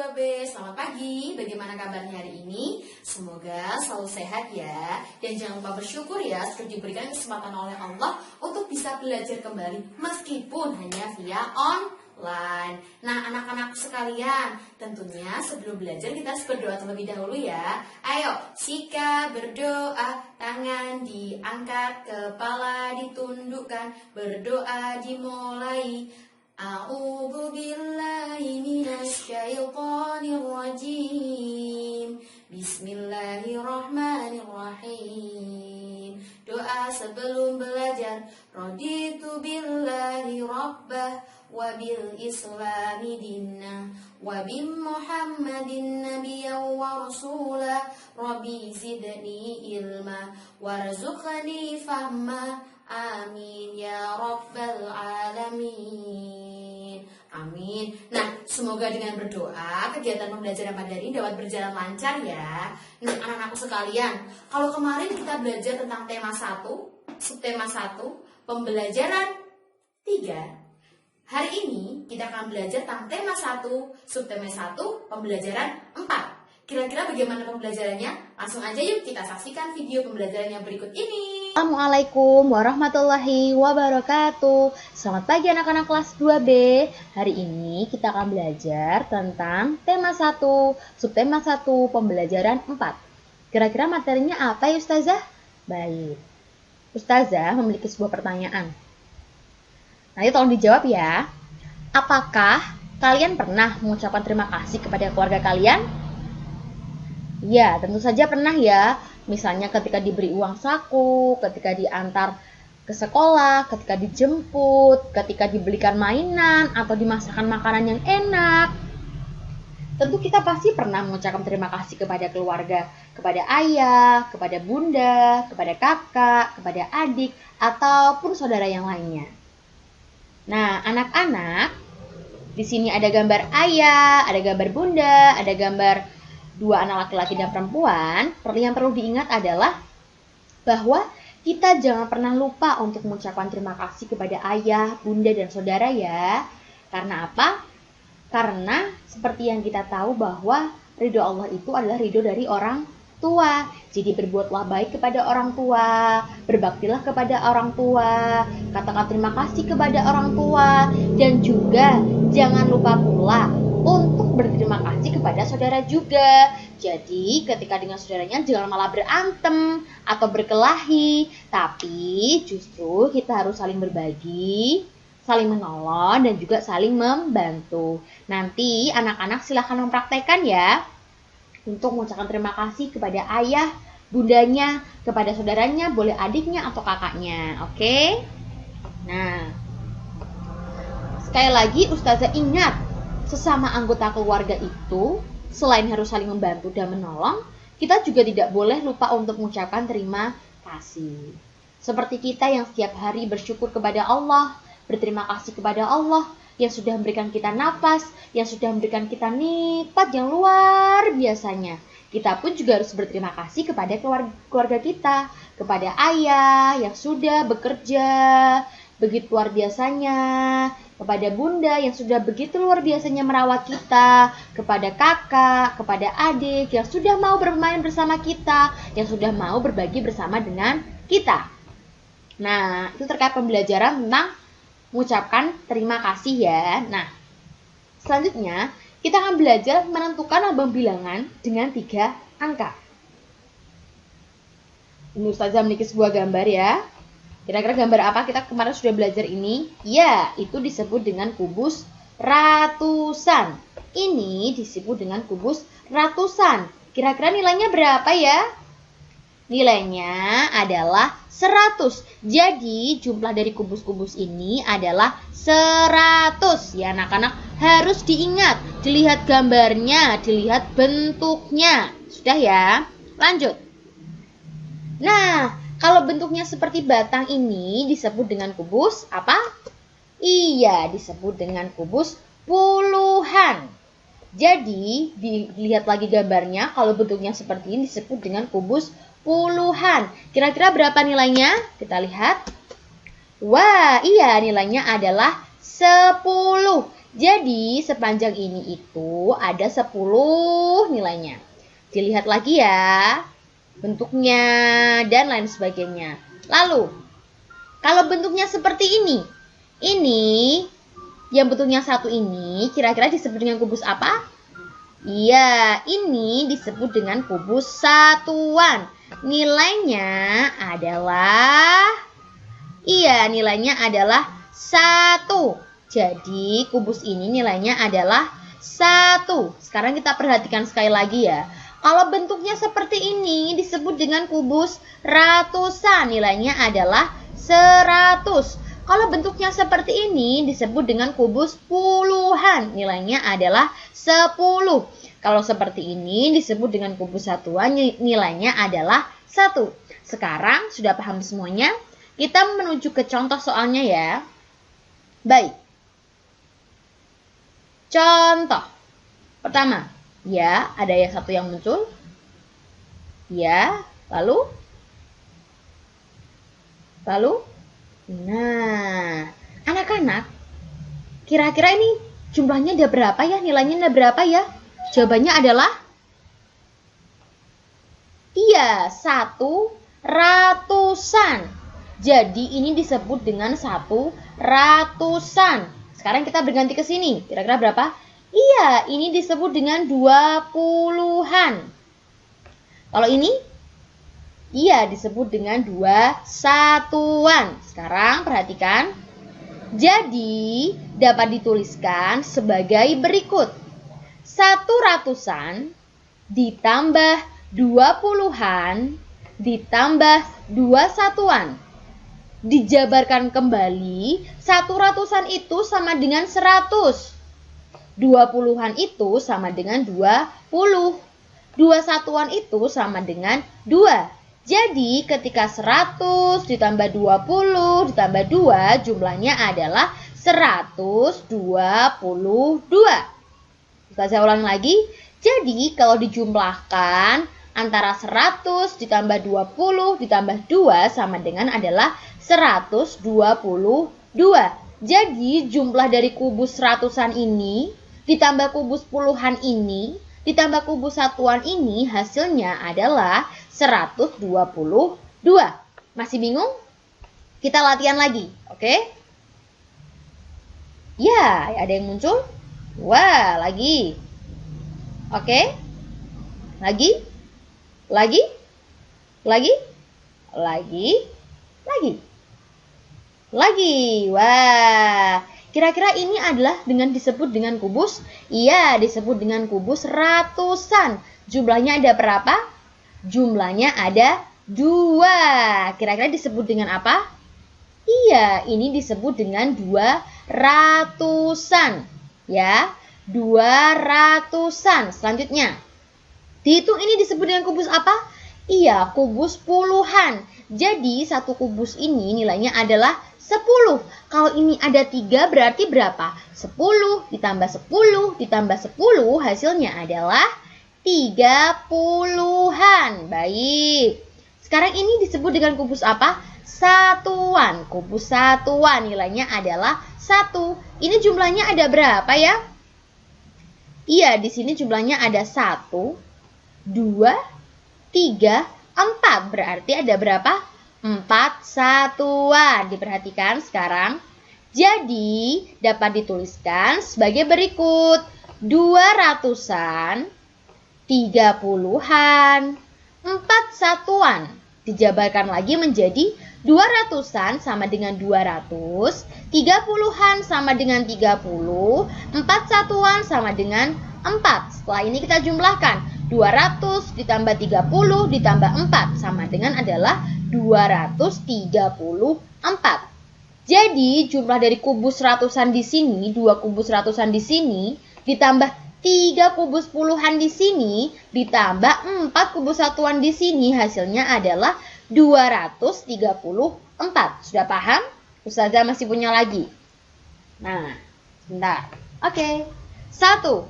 2B, selamat pagi. Bagaimana kabarnya hari ini? Semoga selalu sehat ya. Dan jangan lupa bersyukur ya sudah diberikan kesempatan oleh Allah untuk bisa belajar kembali meskipun hanya via online. Nah, anak-anak sekalian, tentunya sebelum belajar kita harus berdoa terlebih dahulu ya. Ayo, sikap berdoa, tangan diangkat, kepala ditundukkan, berdoa dimulai. A'udzu billahi minasyaitonir rajim. Bismillahirrahmanirrahim. Doa sebelum belajar. Raditu billahi rabbah wa bil islami dinna wa bi muhammadin nabiyyan wa rasulah. Rabbi zidni ilma warzuqni fahma. Amin ya rabbal alamin. Amin. Nah, semoga dengan berdoa kegiatan pembelajaran pada hari ini dapat berjalan lancar ya. Nah, anak-anakku sekalian, kalau kemarin kita belajar tentang tema 1, subtema 1, pembelajaran 3. Hari ini kita akan belajar tentang tema 1, subtema 1, pembelajaran 4. Kira-kira bagaimana pembelajarannya? Langsung aja yuk kita saksikan video pembelajaran yang berikut ini. Assalamualaikum warahmatullahi wabarakatuh. Selamat pagi anak-anak kelas 2B. Hari ini kita akan belajar tentang tema 1, subtema 1, pembelajaran 4. Kira-kira materinya apa ya Ustazah? Baik. Ustazah memiliki sebuah pertanyaan. Nanti tolong dijawab ya. Apakah kalian pernah mengucapkan terima kasih kepada keluarga kalian? Ya, tentu saja pernah ya. Misalnya ketika diberi uang saku, ketika diantar ke sekolah, ketika dijemput, ketika dibelikan mainan, atau dimasakkan makanan yang enak. Tentu kita pasti pernah mengucapkan terima kasih kepada keluarga, kepada ayah, kepada bunda, kepada kakak, kepada adik, ataupun saudara yang lainnya. Nah, anak-anak, di sini ada gambar ayah, ada gambar bunda, ada gambar dua anak laki-laki dan perempuan. Yang perlu diingat adalah bahwa kita jangan pernah lupa untuk mengucapkan terima kasih kepada ayah, bunda, dan saudara ya. Karena apa? Karena seperti yang kita tahu bahwa ridho Allah itu adalah ridho dari orang tua. Jadi berbuatlah baik kepada orang tua, berbaktilah kepada orang tua, katakan terima kasih kepada orang tua, dan juga jangan lupa pula untuk berterima kasih kepada saudara juga. Jadi ketika dengan saudaranya jangan malah berantem atau berkelahi, tapi justru kita harus saling berbagi, saling menolong, dan juga saling membantu. Nanti anak-anak silahkan mempraktekkan ya untuk mengucapkan terima kasih kepada ayah, bundanya, kepada saudaranya, boleh adiknya atau kakaknya. Oke? Nah, sekali lagi Ustazah ingat, sesama anggota keluarga itu, selain harus saling membantu dan menolong, kita juga tidak boleh lupa untuk mengucapkan terima kasih. Seperti kita yang setiap hari bersyukur kepada Allah, berterima kasih kepada Allah yang sudah memberikan kita nafas, yang sudah memberikan kita nikmat yang luar biasanya. Kita pun juga harus berterima kasih kepada keluarga kita, kepada ayah yang sudah bekerja begitu luar biasanya, kepada bunda yang sudah begitu luar biasanya merawat kita, kepada kakak, kepada adik yang sudah mau bermain bersama kita, yang sudah mau berbagi bersama dengan kita. Nah, itu terkait pembelajaran tentang mengucapkan terima kasih ya. Nah, selanjutnya kita akan belajar menentukan lambang bilangan dengan 3 angka. Ini Ustazah memiliki sebuah gambar ya. Kira-kira gambar apa kita kemarin sudah belajar ini? Ya, itu disebut dengan kubus ratusan. Ini disebut dengan kubus ratusan. Kira-kira nilainya berapa ya? Nilainya adalah 100. Jadi jumlah dari kubus-kubus ini adalah 100. Ya anak-anak harus diingat. Dilihat gambarnya, dilihat bentuknya. Sudah ya? Lanjut. Nah, kalau bentuknya seperti batang ini disebut dengan kubus apa? Iya, disebut dengan kubus puluhan. Jadi, dilihat lagi gambarnya, kalau bentuknya seperti ini disebut dengan kubus puluhan. Kira-kira berapa nilainya? Kita lihat. Wah, iya nilainya adalah 10. Jadi sepanjang ini itu ada 10 nilainya. Dilihat lagi ya, bentuknya dan lain sebagainya. Lalu, kalau bentuknya seperti ini yang bentuknya 1 ini kira-kira disebut dengan kubus apa? Iya, ini disebut dengan kubus satuan. Nilainya adalah 1. Jadi kubus ini nilainya adalah 1. Sekarang kita perhatikan sekali lagi ya. Kalau bentuknya seperti ini disebut dengan kubus ratusan. Nilainya adalah 100. Kalau bentuknya seperti ini disebut dengan kubus puluhan. Nilainya adalah 10. Kalau seperti ini disebut dengan kubus satuan. Nilainya adalah 1. Sekarang sudah paham semuanya? Kita menuju ke contoh soalnya ya. Baik. Contoh. Pertama. Ya, ada yang satu yang muncul. Ya, lalu. Nah, anak-anak, kira-kira ini jumlahnya ada berapa ya? Nilainya ada berapa ya? Jawabannya adalah iya, 1 ratusan. Jadi ini disebut dengan 1 ratusan. Sekarang kita berganti ke sini. Kira-kira berapa? Iya, ini disebut dengan 20-an. Kalau ini? Iya, disebut dengan 2 satuan. Sekarang perhatikan. Jadi, dapat dituliskan sebagai berikut. 1 ratusan ditambah 20-an ditambah 2 satuan. Dijabarkan kembali, 1 ratusan itu sama dengan 100. 20-an itu sama dengan 20. 2 satuan itu sama dengan 2. Jadi ketika 100 ditambah 20 ditambah 2 jumlahnya adalah 122. Saya ulang lagi. Jadi kalau dijumlahkan antara 100 ditambah 20 ditambah 2 sama dengan adalah 122. Jadi jumlah dari kubus ratusan ini ditambah kubus puluhan ini ditambah kubus satuan ini hasilnya adalah 122. Masih bingung? Kita latihan lagi, oke? Ya, ada yang muncul? Wah, lagi. Oke? Lagi? Wah. Kira-kira ini adalah disebut dengan kubus? Iya, disebut dengan kubus ratusan. Jumlahnya ada berapa? Jumlahnya ada 2. Kira-kira disebut dengan apa? Iya, ini disebut dengan 2 ratusan. Ya, 2 ratusan. Selanjutnya, dihitung ini disebut dengan kubus apa? Iya, kubus puluhan. Jadi, satu kubus ini nilainya adalah 10. Kalau ini ada 3 berarti berapa? 10 ditambah 10 ditambah 10 hasilnya adalah 30-an. Baik. Sekarang ini disebut dengan kubus apa? Satuan. Kubus satuan nilainya adalah 1. Ini jumlahnya ada berapa ya? Iya, di sini jumlahnya ada 1, 2, 3, 4. Berarti ada berapa? 4 satuan. Diperhatikan sekarang. Jadi, dapat dituliskan sebagai berikut. 2 ratusan, 30-an, 4 satuan. Dijabarkan lagi menjadi 2 ratusan sama dengan 200, 30-an sama dengan 30, 4 satuan sama dengan 4. Setelah ini kita jumlahkan. 200 ditambah 30 ditambah 4 sama dengan adalah 234. Jadi jumlah dari kubus ratusan di sini, 2 kubus ratusan di sini, ditambah 3 kubus puluhan di sini, ditambah 4 kubus satuan di sini, hasilnya adalah 234. Sudah paham? Ustazah masih punya lagi. Nah, sebentar. Oke. 1.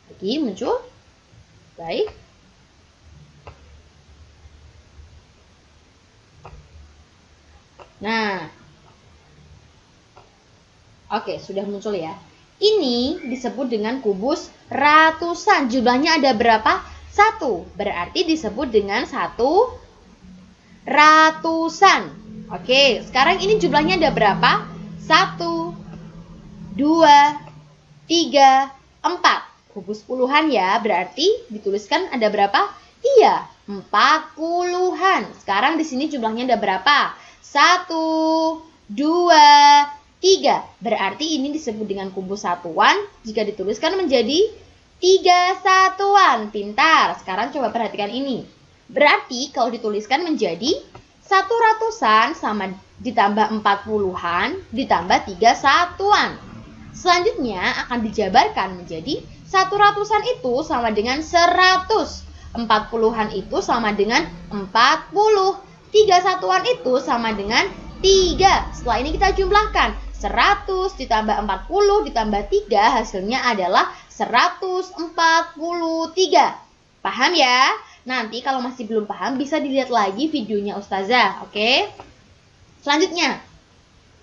Lagi muncul. Baik. Nah, Oke, sudah muncul ya. Ini disebut dengan kubus ratusan. Jumlahnya ada berapa? 1. Berarti disebut dengan 1 ratusan. Oke, sekarang ini jumlahnya ada berapa? 1, 2, 3, 4. Kubus puluhan ya, berarti dituliskan ada berapa? Iya, 40-an. Sekarang di sini jumlahnya ada berapa? 1, 2, 3. Berarti ini disebut dengan kubus satuan jika dituliskan menjadi 3 satuan. Pintar. Sekarang coba perhatikan ini. Berarti kalau dituliskan menjadi 1 ratusan sama ditambah 40-an ditambah 3 satuan. Selanjutnya akan dijabarkan menjadi 1 ratusan itu sama dengan 100. 40-an itu sama dengan 40. 3 satuan itu sama dengan 3. Setelah ini kita jumlahkan. 100 ditambah 40 ditambah 3 hasilnya adalah 143. Paham ya? Nanti kalau masih belum paham bisa dilihat lagi videonya Ustazah, oke? Selanjutnya,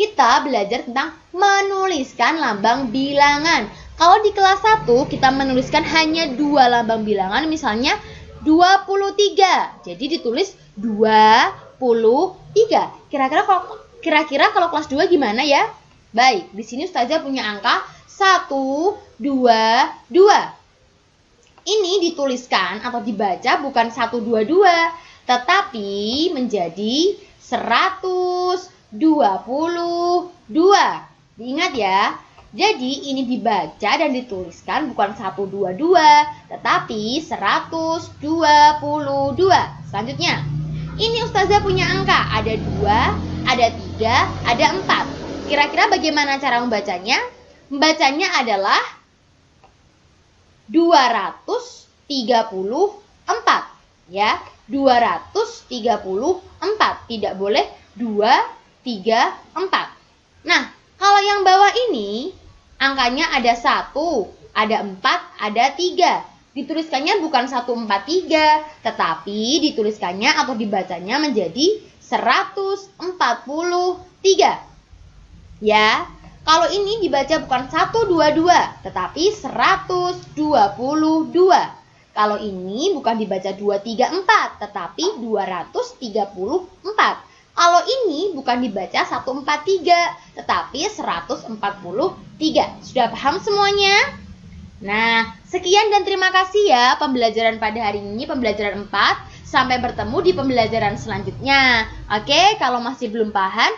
kita belajar tentang menuliskan lambang bilangan. Kalau di kelas 1 kita menuliskan hanya 2 lambang bilangan, misalnya 23. Jadi ditulis 23. Kira-kira kalau kelas 2 gimana ya? Baik, di sini Ustazah punya angka 1, 2, 2. Ini dituliskan atau dibaca bukan 122, tetapi menjadi 122. Diingat ya. Jadi ini dibaca dan dituliskan bukan 122, tetapi 122. Selanjutnya, ini Ustazah punya angka, ada 2, ada 3, ada 4. Kira-kira bagaimana cara membacanya? Membacanya adalah 234, ya, 234. Tidak boleh 2, 3, 4. Nah, kalau yang bawah ini angkanya ada 1, ada 4, ada 3. Dituliskannya bukan 143, tetapi dituliskannya atau dibacanya menjadi 143. Ya, kalau ini dibaca bukan 122, tetapi 122. Kalau ini bukan dibaca 234, tetapi 234. Kalau ini bukan dibaca 143, tetapi 143. Sudah paham semuanya? Nah, sekian dan terima kasih ya pembelajaran pada hari ini, pembelajaran 4. Sampai bertemu di pembelajaran selanjutnya. Oke, kalau masih belum paham,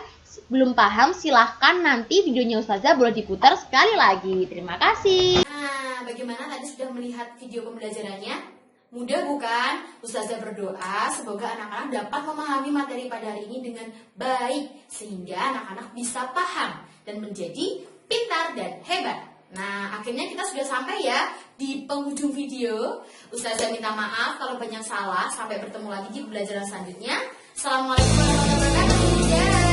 silahkan nanti videonya Ustazah boleh diputar sekali lagi. Terima kasih. Nah, bagaimana tadi sudah melihat video pembelajarannya? Mudah bukan? Ustazah berdoa semoga anak-anak dapat memahami materi pada hari ini dengan baik, sehingga anak-anak bisa paham dan menjadi pintar dan hebat. Nah, akhirnya kita sudah sampai ya di penghujung video. Ustazah minta maaf kalau banyak salah. Sampai bertemu lagi di pembelajaran selanjutnya. Assalamualaikum warahmatullahi wabarakatuh.